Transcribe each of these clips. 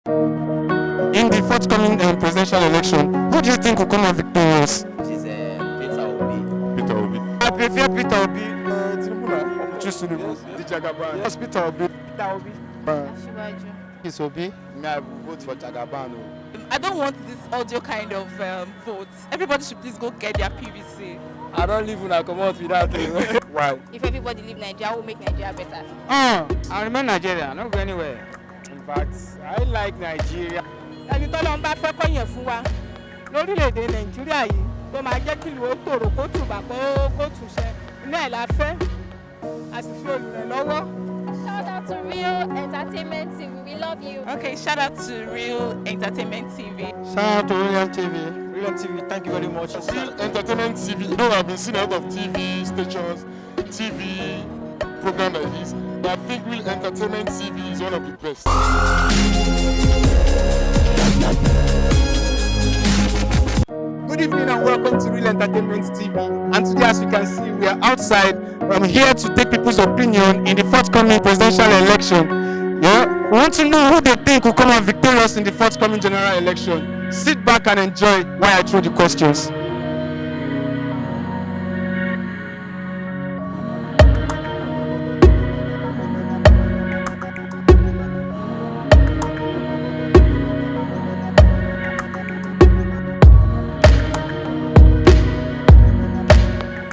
In the forthcoming presidential election, who do you think will come out victorious? Which is Peter Obi. Peter Obi. I prefer Peter Obi. Tinubu. Choose Tinubu. The Jagaban. Yes, Peter Obi. Peter Obi. It's Obi. Me, I will vote for Jagaban. I don't want this audio kind of vote. Everybody should please go get their PVC. I don't live when I come out without it. Why? If everybody leave Nigeria, we'll make Nigeria better. I remain Nigeria. I don't go anywhere. In fact, I like Nigeria. Ẹni tọ́lọ́ ń bá fẹ́ kọ́yàn fún wa lórílẹ̀‐èdè Nàìjíríà yìí tó máa jẹ́ kí ìlú ó tòrò kó tùbà kó túnṣe iná ẹ̀ la fẹ́ a sì fi olùrànlọ́wọ́. Shout out to Real Entertainment TV. We love you. Okay, shout out to Real Entertainment TV. Shout out to Reelenttv. Reelenttv, thank you very much. Real Entertainment TV. You know, I've been seeing a lot of TV stations, TV programs like this. But I think Real Entertainment TV is one of the best. Good evening and welcome to Real Entertainment TV. And today, as you can see, we are outside. I'm here to take people's opinion in the forthcoming presidential election. Yeah, we want to know who they think will come out victorious in the forthcoming general election. Sit back and enjoy while I throw the questions.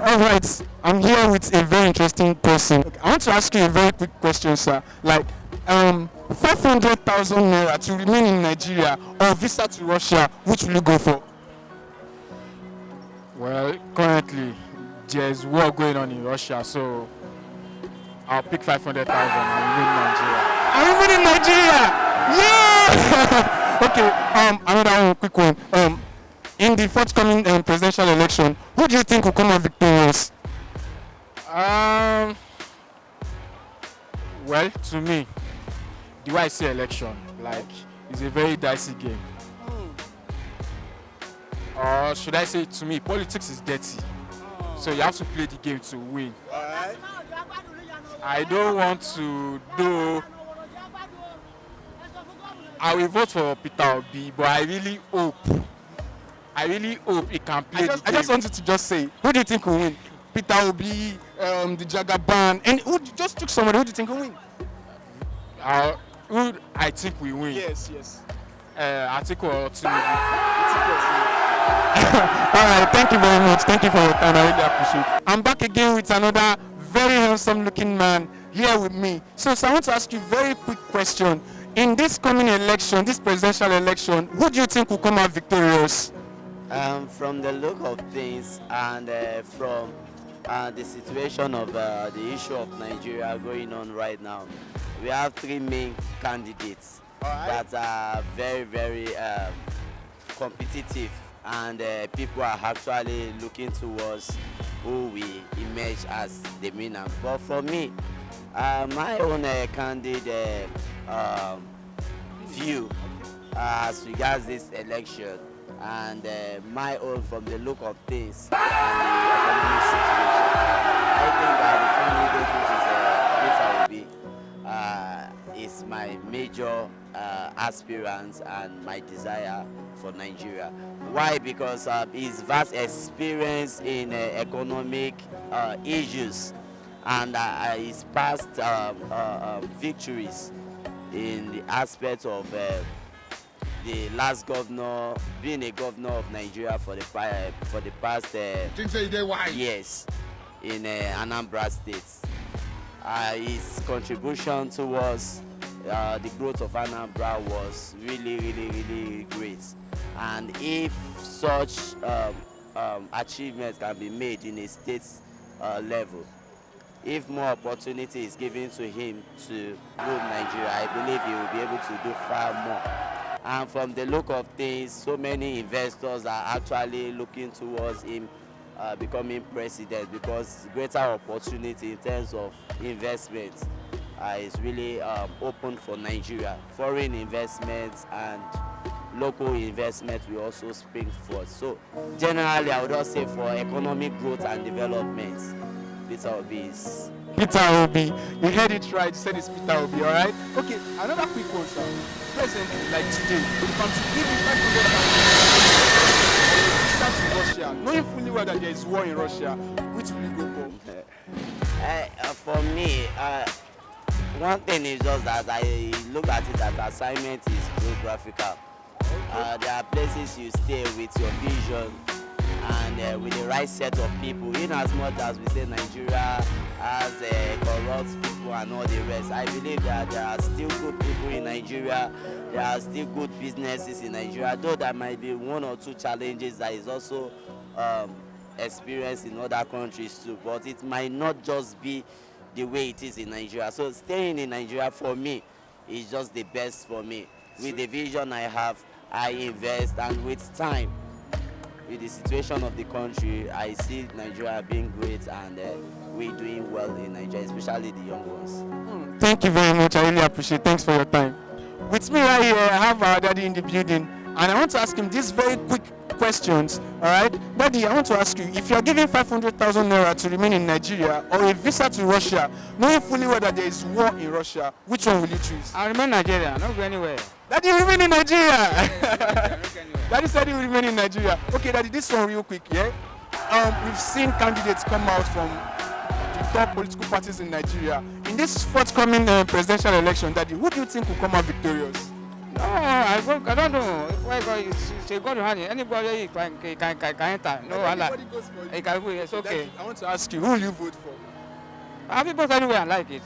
Alright, I'm here with a very interesting person. I want to ask you a very quick question, sir. Like, 500,000 naira to remain in Nigeria or visa to Russia, which will you go for? Well, currently, there's war going on in Russia, so I'll pick 500,000 and remain in Nigeria. I'm in Nigeria! Yeah! Okay, another one, quick one. In the forthcoming presidential election, who do you think will come out victorious? Well, to me, the way I see election, like, it's a very dicey game. Or should I say, to me, politics is dirty. So you have to play the game to win. I don't want to do. I will vote for Peter Obi, but I really hope he can play the game. I just wanted to just say, who do you think will win? Peter Obi, the Jagaban, and just took somebody. Who do you think will win? Who I think we win? Yes. Atiku or Tinubu. All right, thank you very much. Thank you for your time. I really appreciate it. I'm back again with another very handsome-looking man here with me. So I want to ask you a very quick question. In this coming election, this presidential election, who do you think will come out victorious? From the look of things and from the situation of the issue of Nigeria going on right now, we have three main candidates that are very, very competitive, and people are actually looking towards who will emerge as the winner. But for me, my own candidate view as regards this election, and my own from the look of things and the economic situation, I think that the candidate, which is Peter Obi, is my major aspirant and my desire for Nigeria. Why? Because his vast experience in economic issues and his past victories in the aspect of the last governor, being a governor of Nigeria for the past years in Anambra State. His contribution towards the growth of Anambra was really great. And if such achievements can be made in a state level, if more opportunity is given to him to rule Nigeria, I believe he will be able to do far more. And from the look of things, so many investors are actually looking towards him becoming president, because greater opportunity in terms of investment is really open for Nigeria. Foreign investments and local investment will also spring forth. So generally, I would also say for economic growth and development, Peter Obi is Peter Obi. You heard it right. You said it's Peter Obi, all right? Okay, another quick one, sir. Presently, like today, if I'm to give you 500,000 to Russia, knowing fully well that there is war in Russia, which will you go for? For me, one thing is just that I look at it that assignment is geographical. There are places you stay with your vision and with the right set of people. In as much as we say Nigeria has corrupt people and all the rest, I believe that there are still good people in Nigeria. There are still good businesses in Nigeria, though there might be one or two challenges that is also experienced in other countries too. But it might not just be the way it is in Nigeria. So staying in Nigeria for me is just the best for me. With the vision I have, I invest, and with time, with the situation of the country, I see Nigeria being great, and we're doing well in Nigeria, especially the young ones. Thank you very much. I really appreciate it. Thanks for your time. With me right here, I have our daddy in the building, and I want to ask him these very quick questions. All right, Daddy, I want to ask you, if you are given 500,000 naira to remain in Nigeria or a visa to Russia, knowing fully well that there is war in Russia, which one will you choose? I remain Nigeria, not go anywhere. Daddy, you remain in Nigeria. Daddy said he will remain in Nigeria. Okay, Daddy, this one real quick, yeah? We've seen candidates come out from the top political parties in Nigeria. In this forthcoming presidential election, Daddy, who do you think will come out victorious? No, I don't know. Why God is God hand. Anybody can enter. No, Everybody goes for you. can go. It's okay. Daddy, I want to ask you, who will you vote for? I will vote anywhere I like it.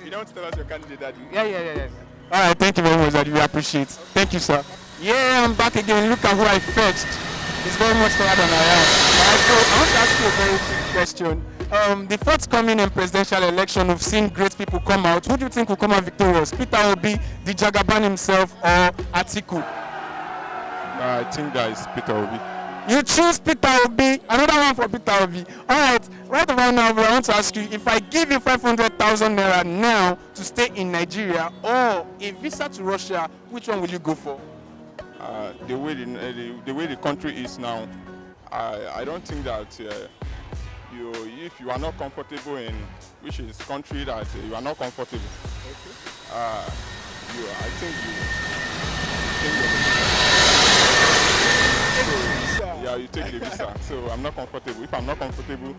You don't tell us your candidate, Daddy. Yeah. All right, thank you very much, Daddy. We appreciate it. Thank you, sir. Yeah, I'm back again. Look at who I fetched. It's very much taller than I am. All right, so I want to ask you a very quick question. The forthcoming presidential election, we've seen great people come out. Who do you think will come out victorious? Peter Obi, the Jagaban himself, or Atiku? I think that is Peter Obi. You choose Peter Obi. Another one for Peter Obi. All right, right about now, I want to ask you, if I give you 500,000 naira now to stay in Nigeria or a visa to Russia, which one will you go for? The way the country is now, I don't think that if you are not comfortable in which is country that you are not comfortable, I think you take the visa. So I'm not comfortable. If I'm not comfortable,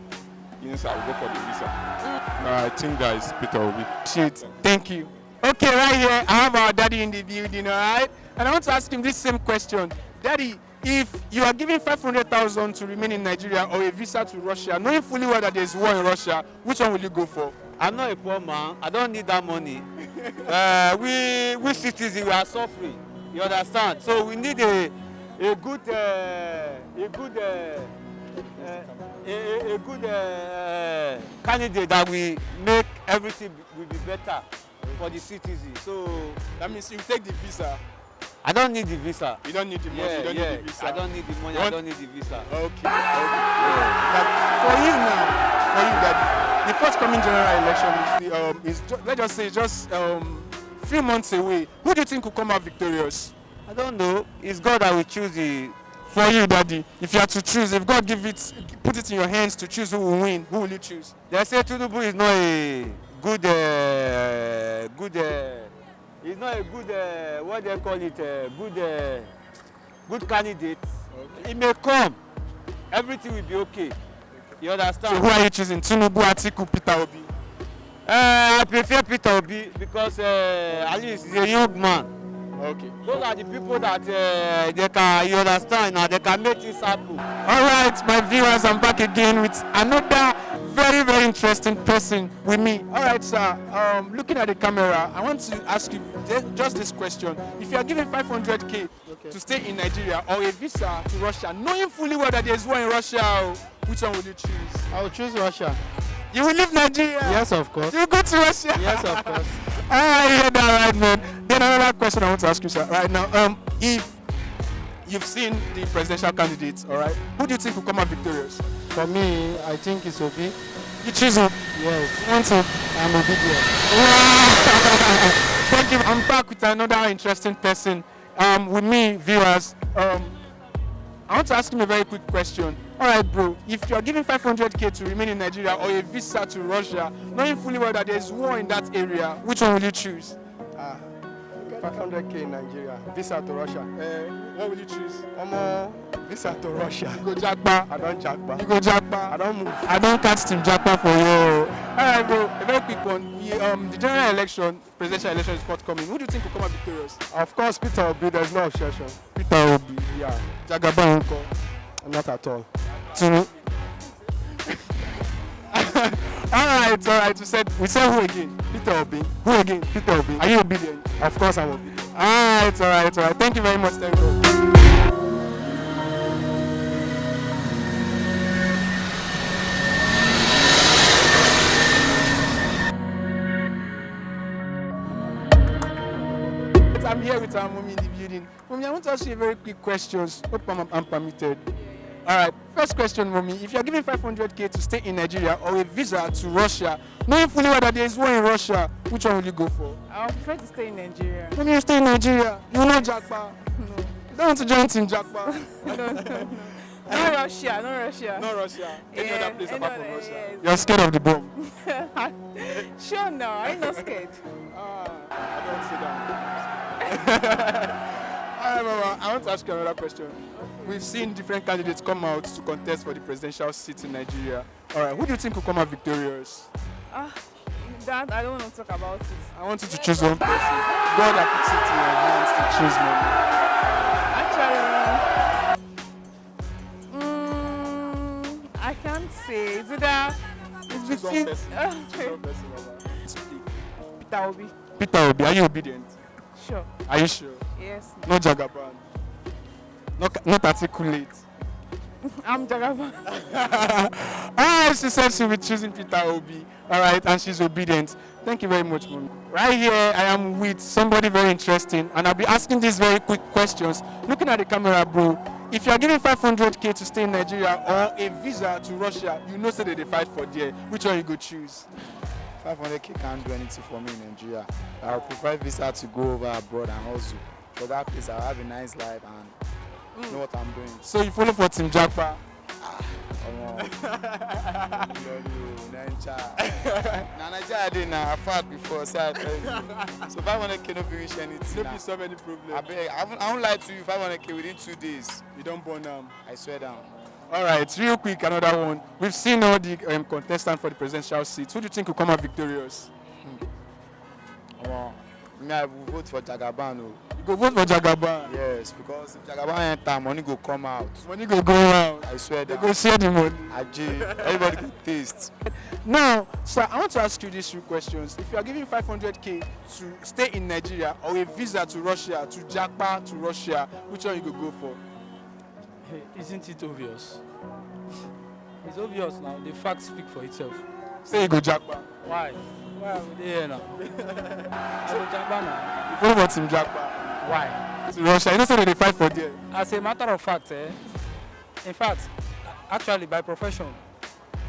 yes, I will go for the visa. I think that is Peter Obi. Shit, thank you. Okay, right here, I have our daddy in the building, all right? And I want to ask him this same question. Daddy, if you are given 500,000 to remain in Nigeria or a visa to Russia, knowing fully well that there is war in Russia, which one will you go for? I'm not a poor man. I don't need that money. We citizens, we are suffering. You understand? So we need a good candidate that will make everything will be better for the citizens. So That means you take the visa. I don't need the visa. You don't need the money, you don't need the visa. I don't need the money, I don't need the visa. Okay. Like, for you now, Daddy, the forthcoming general election let's just say, just few months away. Who do you think will come out victorious? I don't know. It's God that will choose the. For you, Daddy, if you have to choose, if God put it in your hands to choose who will win, who will you choose? They say Tinubu is not a good, he's not a good, what they call it, good candidate. Okay. He may come. Everything will be okay. You understand? So who are you choosing? Tinubu, Atiku, Peter Obi? I prefer Peter Obi because at least he's a young man. Okay. Those are the people that they can, you understand, now they can make things happen. All right, my viewers, I'm back again with another very, very interesting person with me. All right, sir, looking at the camera, I want to ask you just this question. If you are given 500K to stay in Nigeria or a visa to Russia, knowing fully well that there's war in Russia, which one will you choose? I will choose Russia. You will leave Nigeria? Yes, of course. You will go to Russia? Yes, of course. I hear that right, man. Then another question I want to ask you, sir, right now. If you've seen the presidential candidates, all right, who do you think will come out victorious? For me, I think it's Obi. You choose him? Yes. You want him? I'm obedient. Wow. Thank you. I'm back with another interesting person. With me, viewers. I want to ask him a very quick question. All right, bro. If you're given 500k to remain in Nigeria or a visa to Russia, knowing fully well that there's war in that area, which one will you choose? 500k in Nigeria, visa to Russia. What will you choose? Visa to Russia. You go Jackpa. I don't jackpa. You go Jackpa. I don't move. I don't catch Team Jackpa for you. All right, bro. A very quick one. The general election, presidential election is forthcoming. Who do you think will come out victorious? Of course, Peter Obi, there's no objection. Peter Obi. Yeah, Jagaban Unko. not at all. Tunu. All right. We said who again? Peter Obi. Who again? Peter Obi. Are you obedient? Of course, I'm obedient. All right. Thank you very much, Tenko. I'm here with our mommy in the building. Mommy, I want to ask you a very quick questions. Hope I'm permitted. All right. First question, mommy. If you're given 500k to stay in Nigeria or a visa to Russia, knowing fully well that there is war in Russia, which one will you go for? I would prefer to stay in Nigeria. Mommy, you stay in Nigeria. You know Jackpa. No. You don't want to join Team Jackpa. No. No Russia. No Russia. Any other place apart from Russia. Yes. You're scared of the bomb. Sure, no, I'm not scared. I don't sit down. All right, Mama, I want to ask you another question. We've seen different candidates come out to contest for the presidential seat in Nigeria. All right, who do you think will come out victorious? That I don't want to talk about it. I want you to choose one person. God has put it in your hands to choose one. Actually, I can't say. It's either Choose one person. Choose one person, Mama. Peter Obi. Peter Obi, are you obedient? Sure. Are you sure? Yes. No Jagaban. Not articulate. I'm Jagaban. She said she'll be choosing Peter Obi. All right, and she's obedient. Thank you very much, Mommy. Right here, I am with somebody very interesting, and I'll be asking these very quick questions. Looking at the camera, bro. If you are given 500k to stay in Nigeria or a visa to Russia, you know say that they fight for there. Which one you go choose? 500k can't do anything for me in Nigeria. I would prefer visa to go over abroad and hustle. For that place, I'll have a nice life and know what I'm doing. So you follow for Team Jackpa? Nigeria did now. I fought before, so I tell you. So 500k no be reach anything. No be solve any problem. I won't lie to you. 500k within 2 days. You don't burn them. I swear down. All right, real quick, another one. We've seen all the contestants for the presidential seats. Who do you think will come out victorious? Me, I will vote for Jagaban. You go vote for Jagaban? Yes, because if Jagaban enter, money go come out. Money go out. I swear They down. go share the money. Everybody can taste. Now, sir, I want to ask you these 3 questions. If you are given 500k to stay in Nigeria or a visa to Russia, to Jackpa, to Russia, which one you go for? Hey, isn't it obvious? It's obvious now. The facts speak for itself. Say you go Jackpa. Why? Why are we there now? I go Japan now. You follow for Team Jackpa. Why? To Russia. You know say they fight for there. As a matter of fact, in fact, actually by profession,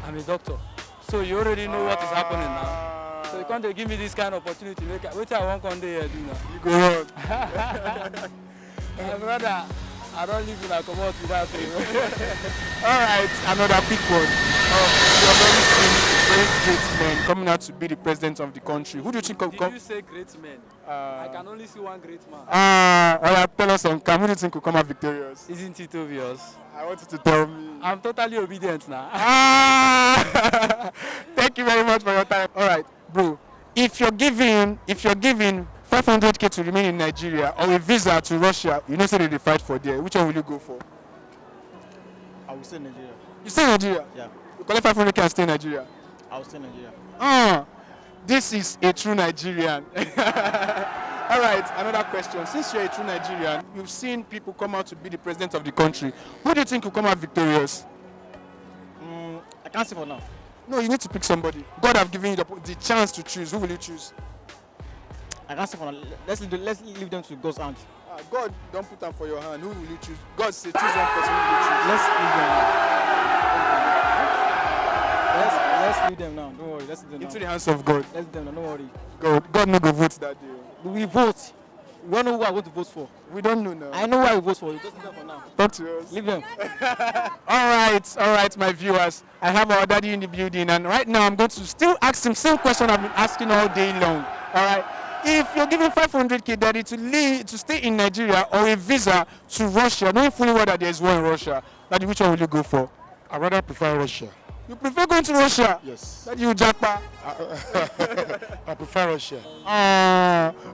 I'm a doctor. So you already know what is happening now. So you can't give me this kind of opportunity. Wait till I won't come there do now. You go run. My brother, I don't live in a commode without you. All right, another quick one. You're very great men coming out to be the president of the country. Who do you think will come? Did you say great men? I can only see one great man. All right, tell us on cam. Who do you think will come out victorious? Isn't it obvious? I want you to tell me. I'm totally obedient now. Thank you very much for your time. All right, bro. If you're given 500k to remain in Nigeria or a visa to Russia, you know say they fight for there. Which one will you go for? I will stay in Nigeria. You stay in Nigeria? Yeah. You collect 500k and stay in Nigeria? I will stay in Nigeria. This is a true Nigerian. All right, another question. Since you're a true Nigerian, you've seen people come out to be the president of the country. Who do you think will come out victorious? I can't say for now. No, you need to pick somebody. God have given you the chance to choose. Who will you choose? I can't say for now. Let's leave them to God's hand. God don't put them for your hand. Who will you choose? God say choose one person. Who will you choose? Let's leave them now. Let's leave them now. Don't worry. Let's leave them now. Into the hands of God. Let's leave them now. Don't worry. God no go vote that day. We vote. We don't know who I want to vote for. We don't know now. I know who I will vote for. Just leave them for now. Talk to us. Leave them. All right, my viewers. I have our daddy in the building, and right now I'm going to still ask him same question I've been asking all day long. All right. If you're given 500k, daddy, to stay in Nigeria or a visa to Russia, knowing fully well that there is war in Russia, daddy, which one will you go for? I rather prefer Russia. You prefer going to Russia? Yes. Daddy, you jackpot. I prefer Russia.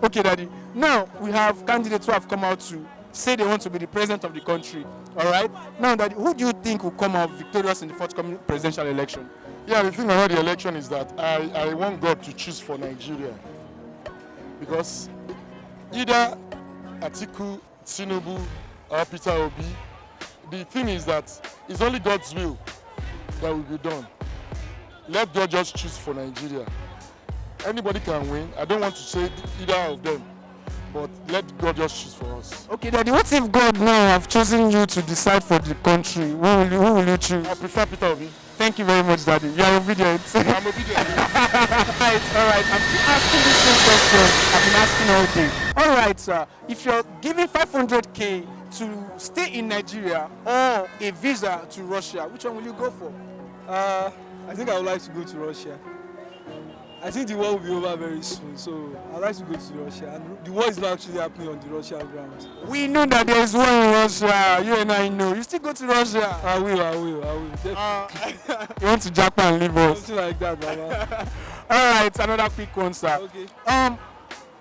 Okay, daddy. Now we have candidates who have come out to say they want to be the president of the country. All right. Now, daddy, who do you think will come out victorious in the forthcoming presidential election? Yeah, the thing about the election is that I want God to choose for Nigeria. Because either Atiku, Tinubu, or Peter Obi, the thing is that it's only God's will that will be done. Let God just choose for Nigeria. Anybody can win. I don't want to say either of them, but let God just choose for us. Okay, daddy, what if God now have chosen you to decide for the country? Who will you choose? I prefer Peter Obi. Thank you very much, daddy. You are obedient. I'm obedient. All right. I'm still asking the same question I've been asking all day. All right, sir. If you're given 500k to stay in Nigeria or a visa to Russia, which one will you go for? I think I would like to go to Russia. I think the war will be over very soon, so I'd like to go to Russia. And the war is not actually happening on the Russian ground. We know that there is war in Russia. You and I know. You still go to Russia? I will. Definitely. You want to Japan and leave us? Something like that, Mama. All right, another quick one, sir. Okay.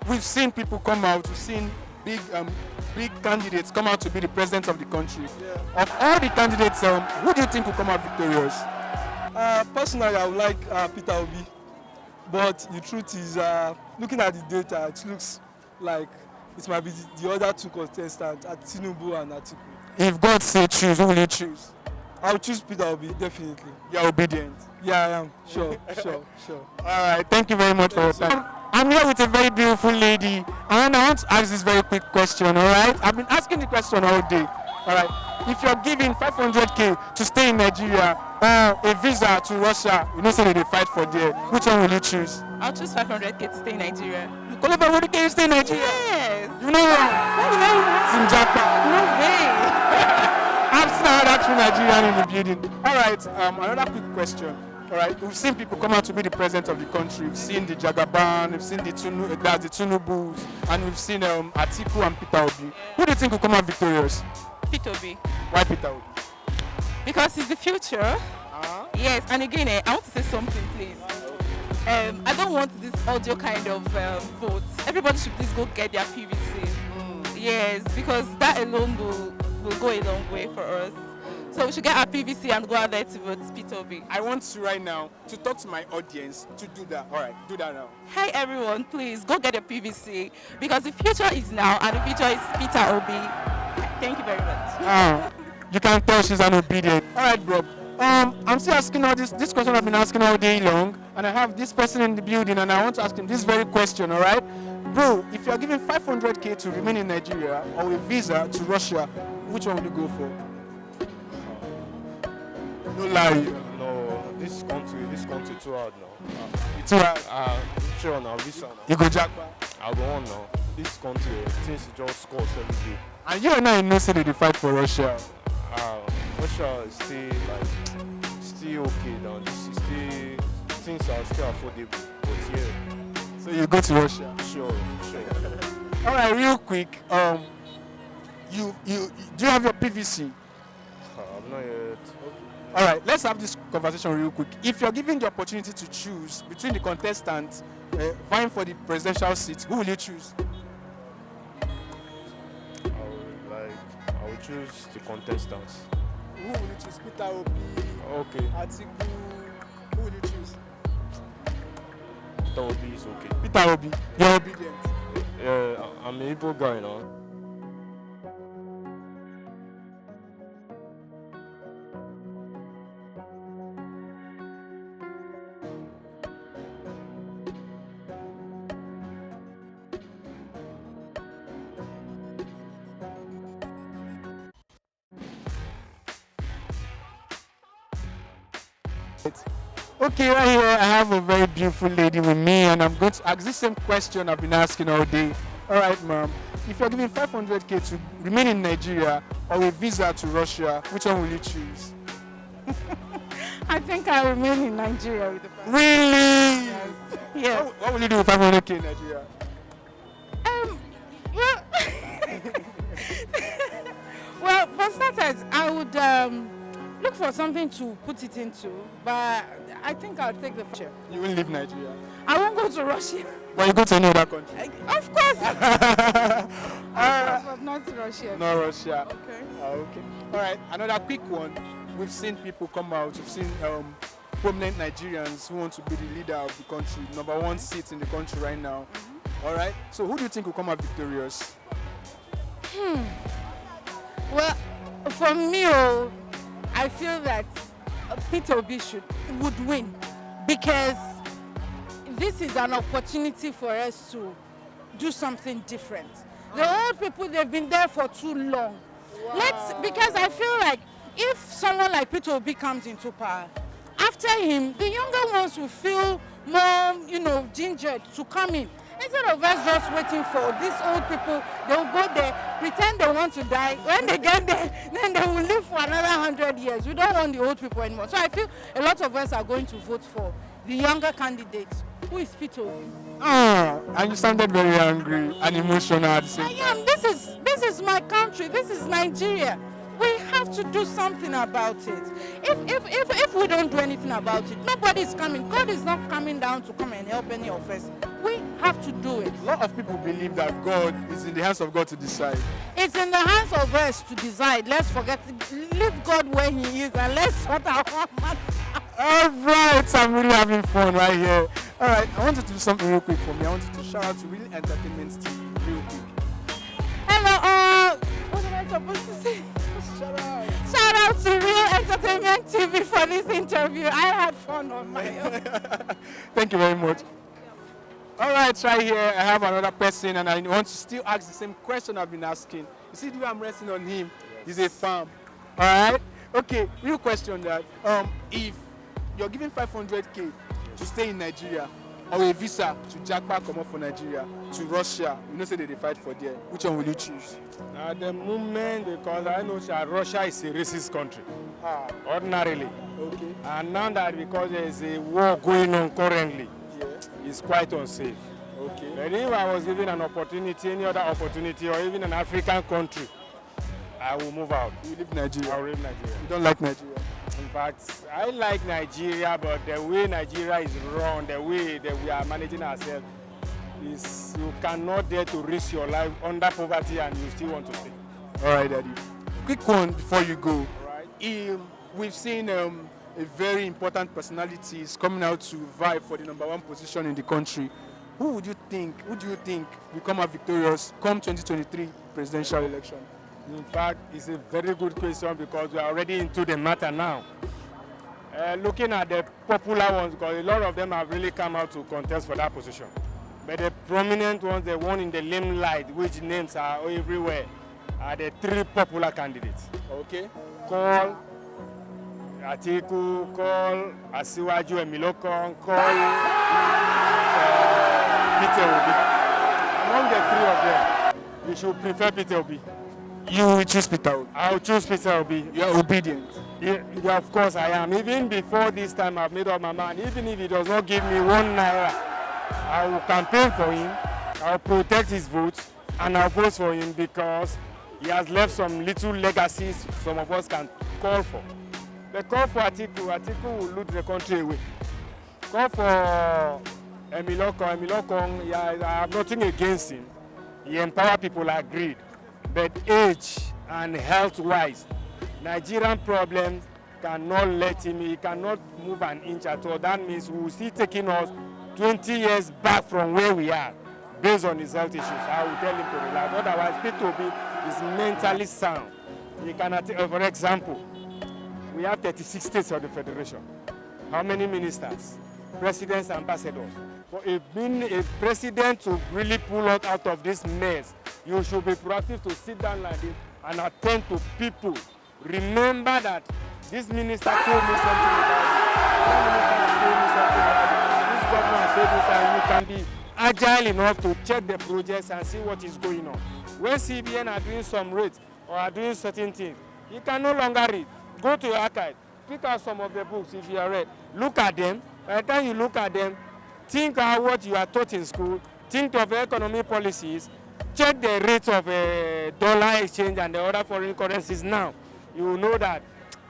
We've seen people come out. We've seen big candidates come out to be the president of the country. Yeah. Of all the candidates, who do you think will come out victorious? Personally, I would like Peter Obi. But the truth is, looking at the data, it looks like it might be the other two contestants, Tinubu and Atiku. If God say choose, who will you choose? I will choose Peter Obi, definitely. You're obedient. Yeah, I am. Sure. All right, thank you very much for your time. I'm here with a very beautiful lady, and I want to ask this very quick question, all right? I've been asking the question all day, all right? If you're given 500k to stay in Nigeria or a visa to Russia, you know, say they fight for there, which one will you choose? I'll choose 500k to stay in Nigeria. You call it 500k to stay in Nigeria? Yes. You know what? It's in Japan. No way. I've seen another true Nigerian in the building. All right, another quick question. All right, we've seen people come out to be the president of the country. We've seen the Jagaban, we've seen the Tunubus, and we've seen Atiku and Peter Obi. Who do you think will come out victorious? Peter Obi. Why Peter Obi? Because it's the future. Yes, and again, I want to say something, please. I don't want this audio kind of vote. Everybody should please go get their PVC. Yes, because that alone will go a long way for us. So we should get our PVC and go out there to vote Peter Obi. I want you right now to talk to my audience to do that. All right, do that now. Hi everyone, please go get your PVC because the future is now and the future is Peter Obi. Thank you very much. You can tell she's an obedient. All right, bro. I'm still asking all this question I've been asking all day long, and I have this person in the building, and I want to ask him this very question. All right, bro. If you're given 500k to remain in Nigeria or a visa to Russia, which one will you go for? No lie. No, this country too hard now. It's too hard. Sure now, visa now. You go jackpot. I go on now. This country, things just scores every day. And you and I know say they fight for Russia. Russia is still okay now. This is still, things are still affordable. But yeah. So you go to Russia? Sure. All right, real quick. You do you have your PVC? I'm not yet. All right, let's have this conversation real quick. If you're given the opportunity to choose between the contestants vying for the presidential seat, who will you choose? I will choose the contestants. Who will you choose? Peter Obi? Okay. Atiku? Who will you choose? Peter Obi is okay. Peter Obi, you're obedient. Yeah, I'm an Igbo guy now. Okay, right here I have a very beautiful lady with me, and I'm going to ask the same question I've been asking all day. All right, ma'am. if you're given 500k to remain in Nigeria or a visa to Russia, which one will you choose? I think I'll remain in Nigeria with the family. Really? Yes. Yes. What will you do with 500k in Nigeria? Well, well, for starters, I would look for something to put it into, but I think I'll take the future. You will leave Nigeria. I won't go to Russia. But you go to any other country? Of course. But not Russia. No Russia. Okay. Okay. All right. Another quick one. We've seen people come out. We've seen prominent Nigerians who want to be the leader of the country, number one seat in the country right now. All right. So who do you think will come out victorious? Well, for me, I feel that Peter Obi would win because this is an opportunity for us to do something different. The old people, they've been there for too long. Wow. Because I feel like if someone like Peter Obi comes into power, after him, the younger ones will feel more, gingered to come in. Instead of us just waiting for these old people, they'll go there, pretend they want to die. When they get there, then they will live for another 100 years. We don't want the old people anymore. So I feel a lot of us are going to vote for the younger candidates. Who is Peter Obi? And you sounded very angry and emotional at the same time. I am. This is my country. This is Nigeria. We have to do something about it. If we don't do anything about it, nobody is coming. God is not coming down to come and help any of us. We have to do it. A lot of people believe that God is in the hands of God to decide. It's in the hands of us to decide. Let's forget, leave God where He is, and let's sort our matters. All right, I'm really having fun right here. All right, I want you to do something real quick for me. I want you to shout out to Reelenttv real quick. Hello, what am I supposed to say? Shout out to Reelenttv for this interview. I had fun on my own. Thank you very much. All right, right here, I have another person, and I want to still ask the same question I've been asking. You see the way I'm resting on him? He's a farm. All right? Okay, real question that if you're given 500k to stay in Nigeria, or a visa to jack back come up for Nigeria, to Russia, say they fight for there, which one will you choose? At the moment, because I know that Russia is a racist country, ordinarily. Okay. And now that because there is a war going on currently, it's quite unsafe. Okay. But if I was given an opportunity, any other opportunity, or even an African country, I will move out. You leave Nigeria? I will leave Nigeria. You don't like Nigeria? In fact, I like Nigeria, but the way Nigeria is run, the way that we are managing ourselves, is you cannot dare to risk your life under poverty and you still want to stay. All right, Daddy. Quick one before you go. All right. We've seen a very important personality is coming out to vie for the #1 position in the country. Who do you think will come out victorious come 2023 presidential election? In fact, it's a very good question because we are already into the matter now. Looking at the popular ones, because a lot of them have really come out to contest for that position. But the prominent ones, the one in the limelight, which names are everywhere, are the 3 popular candidates. Okay. Call Atiku, call Asiwaju Emilokon, call Peter Obi. Among the 3 of them, we should prefer Peter Obi. You will choose Peter Obi? I will choose Peter Obi. You are obedient? Yeah, of course I am. Even before this time, I've made up my mind. Even if he does not give me 1 naira, I will campaign for him, I will protect his votes, and I will vote for him because he has left some little legacies some of us can call for. The call for Atiku will lose the country away. Call for Emilokon, I have nothing against him. He empowers people, I agreed. But age and health-wise, Nigerian problems cannot let him, he cannot move an inch at all. That means we will still taking us 20 years back from where we are based on his health issues. I will tell him to relax. Otherwise, Peter Obi is mentally sound. He cannot, for example, we have 36 states of the Federation. How many ministers, presidents, ambassadors? For a president to really pull us out of this mess, you should be proactive to sit down like this and attend to people. Remember that this minister told me something about it. This government said this, and you can be agile enough to check the projects and see what is going on. When CBN are doing some rates or are doing certain things, you can no longer read. Go to your archive, pick out some of the books if you are read. Look at them. By the time you look at them, think about what you are taught in school, think of economic policies, check the rate of dollar exchange and the other foreign currencies now. You will know that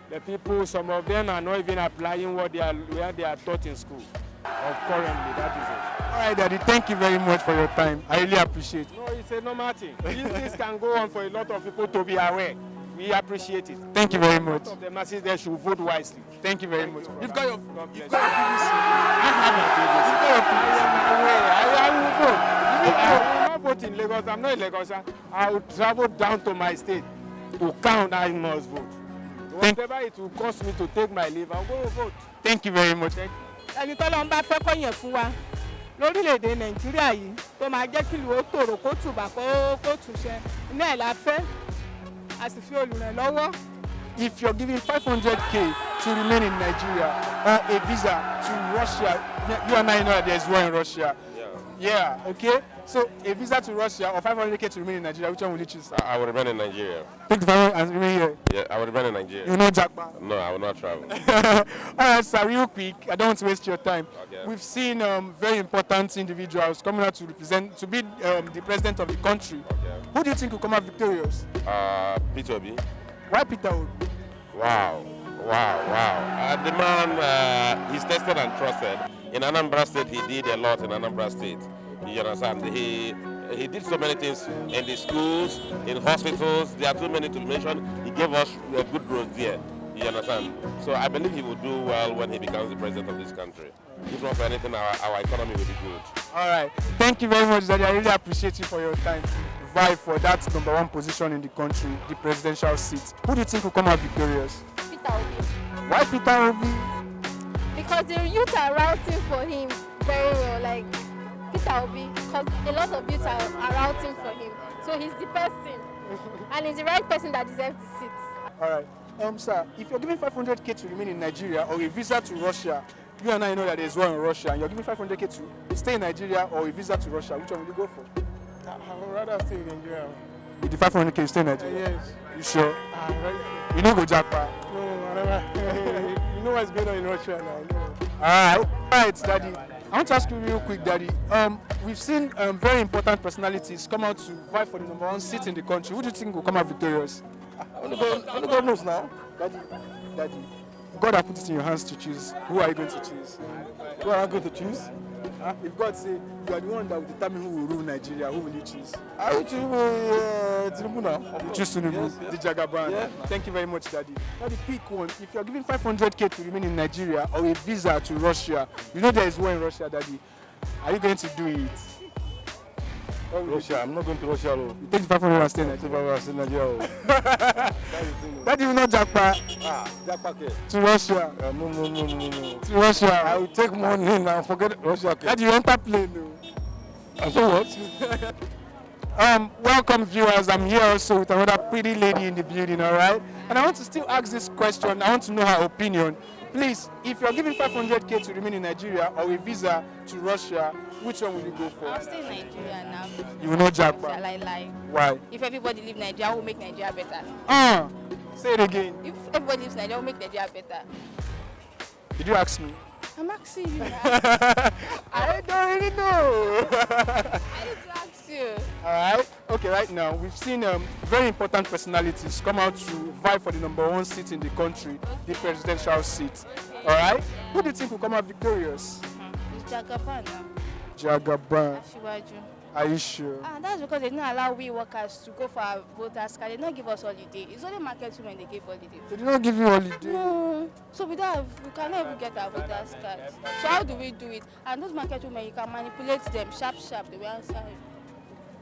the people, some of them are not even applying what they are taught in school. Currently, that is it. All right, Daddy, thank you very much for your time. I really appreciate it. No, it's a normal thing. This can go on for a lot of people to be aware. We appreciate it. Thank you very much. A lot of the masses there should vote wisely. Thank you very much. You've got your PVC. I have my PVC. You've got your PVC. I will vote. I will not vote in Lagos. I'm not in Lagos. I will travel down to my state to count. I must vote. Whatever it will cost me to take my leave, I'll go vote. Thank you very much. ẹni tọ́lọ́ ń bá fẹ́ kọ́yàn fún wa lórílẹ̀‐èdè nàìjíríà yìí tó máa jẹ́ kí ìlú ó tòrò kó tùbà kó túnṣe iná ẹ̀ la fẹ́ a sì fi olùrànlọ́wọ́. If you're giving 500k to remain in Nigeria or a visa to Russia, you and I know that there's war in Russia. Yeah, okay? So a visa to Russia or 500k to remain in Nigeria, which one will you choose? I would remain in Nigeria. Take the 500 and remain here. Yeah, I would remain in Nigeria. You know Jackpot? No, I will not travel. All right, sir, real quick. I don't want to waste your time. Okay. We've seen very important individuals coming out to represent, to be the president of the country. Okay. Who do you think will come out victorious? Peter Obi. Why Peter Obi? Wow. The man, he's tested and trusted. In Anambra State, he did a lot in Anambra State. You understand? He did so many things in the schools, in hospitals. There are too many to mention. He gave us a good growth there. You understand? So I believe he will do well when he becomes the president of this country. If not for anything, our economy will be good. All right. Thank you very much, Daddy. I really appreciate you for your time. Vie for that #1 position in the country, the presidential seat. Who do you think will come out victorious? Peter Obi. Why Peter Obi? Because the youth are routing for him very well, like Peter Obi, because a lot of youth are routing for him. So he's the person, and he's the right person that deserves the seat. All right. Sir, if you're giving 500k to remain in Nigeria or a visa to Russia, you and I know that there's war in Russia, and you're giving 500k to stay in Nigeria or a visa to Russia, which one will you go for? I would rather stay in Nigeria. With the 500k, you stay in Nigeria? Yes. You sure? Very You know go Jackpot? No, whatever. You know what's going on in Russia now. All right, Daddy. I want to ask you real quick, Daddy. We've seen very important personalities come out to vie for the #1 seat in the country. Who do you think will come out victorious? Only God knows now. Daddy, God has put it in your hands to choose. Who are you going to choose? Who am I going to choose? If God say you are the one that will determine who will rule Nigeria, who will you choose? I will choose Tinubu now. You choose Tinubu, Yes. the Jagaban. Yeah. Thank you very much, Daddy. Daddy, pick one. If you are giving 500k to remain in Nigeria or a visa to Russia, you know there is war in Russia, Daddy. Are you going to do it? Russia. I'm not going to Russia. You take the 500 and stay in Nigeria. Daddy will not Jackpot Jackpot. to Russia. No. To Russia. I will take money now. Forget Russia. Daddy, you enter plane. No. And so what? Welcome viewers, I'm here also with another pretty lady in the building, all right? And I want to still ask this question, I want to know her opinion. Please, if you're giving 500k to remain in Nigeria or a visa to Russia, which one will you go for? I'll stay in Nigeria now. You will not Jackpot? Shall I lie? Why? If everybody leave Nigeria, we'll make Nigeria better. Say it again. If everybody leaves Nigeria, we'll make Nigeria better. Did you ask me? I'm asking you. I don't really know. I need to ask you. All right. Okay, right now, we've seen very important personalities come out to vie for the #1 seat in the country, the presidential seat. All right. Who do you think will come out victorious? It's Jagaban now. Jagaban. Asiwaju. Are you sure? That's because they don't allow we workers to go for our voters card. They don't give us holiday. It's only market women they give holiday. They did not give you holiday? No. So we cannot even get our voters card. So how do we do it? And those market women, you can manipulate them sharp. They will answer you.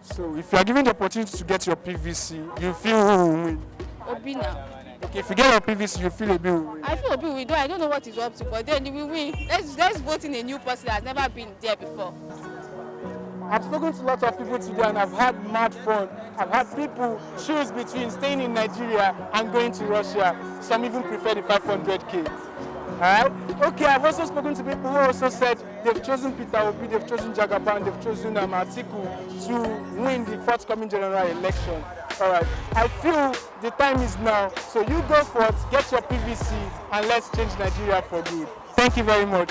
So if you are given the opportunity to get your PVC, you feel who will win? Obi now. Okay, if you get your PVC, you feel Obi will win? I feel Obi will win. I don't know what he's up to, but then he will win. Let's vote in a new person that has never been there before. I've spoken to lots of people today and I've had mad fun. I've had people choose between staying in Nigeria and going to Russia. Some even prefer the 500k. Alright? Okay, I've also spoken to people who also said they've chosen Peter Obi, they've chosen Jagaban, they've chosen Atiku to win the forthcoming general election. All right, I feel the time is now, so you go forth, get your PVC, and let's change Nigeria for good. Thank you very much.